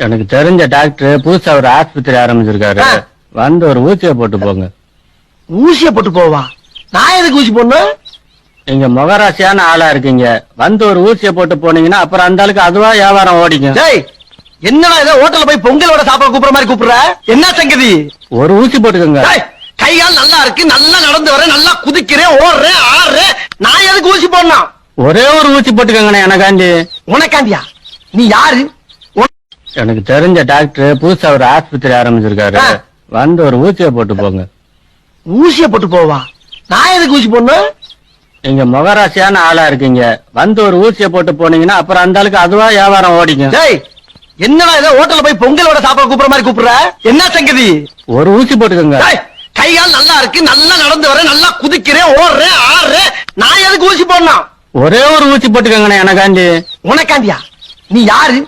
எனக்கு தெரிஞ்ச டாக்டர் புதுசா ஒரு ஆஸ்பத்திரி ஆரம்பிச்சிருக்காரு. வந்து ஒரு ஊசியை போட்டு போங்க. ஊசியை போட்டு போவா? நான் எதுக்கு ஊசி போடணும்? நீங்க முகராசியான ஆளா இருக்கீங்க. வந்து ஒரு ஊசியை போட்டு போனீங்கன்னா அப்புறம் அந்த ஆளுக்கு அதுவா வியாபாரம் ஓடிக்கும். என்னடா ஏதோ ஹோட்டல்ல போய் பொங்கலோட சாப்பாடு கூப்பிடுற மாதிரி கூப்பிடுற? என்ன சங்கதி? ஒரு ஊசி போட்டுக்கோங்க. கைகால் நல்லா இருக்கு, நல்லா நடந்து வரேன், நல்லா குதிக்கிறேன், ஓடுறேன், ஆடுறேன். நான் எதுக்கு ஊசி போடணும்? ஒரே ஒரு ஊசி போட்டுக்கோங்கண்ணே எனக்காண்டி. உனக்காண்டியா? நீ யாரு? எனக்கு தெரிஞ்ச டாக்டர் புதுசா ஒரு ஆஸ்பத்திரி ஆரம்பிச்சிருக்காரு. வந்து ஒரு ஊசியை போட்டு போங்க. ஊசியை போட்டு போவா? நான் எதுக்கு ஊசி போடணும்? நீங்க முகராசியான ஆளா இருக்கீங்க. வந்து ஒரு ஊசியை போட்டு போனீங்கன்னா அப்புறம் அந்த ஆளுக்கு அதுவா வியாபாரம் ஓடிக்கும். என்னடா ஏதோ ஹோட்டல்ல போய் பொங்கலோட சாப்பாடு கூப்பிடுற மாதிரி கூப்பிடுற? என்ன சங்கதி? ஒரு ஊசி போட்டுக்கோங்க. கைகால் நல்லா இருக்கு, நல்லா நடந்து வரேன், நல்லா குதிக்கிறேன், ஓடுறேன், ஆடுறேன். நான் எதுக்கு ஊசி போடணும்? ஒரே ஒரு ஊசி போட்டுக்கோங்கண்ணே எனக்காண்டி. உனக்காண்டியா? நீ யாரு?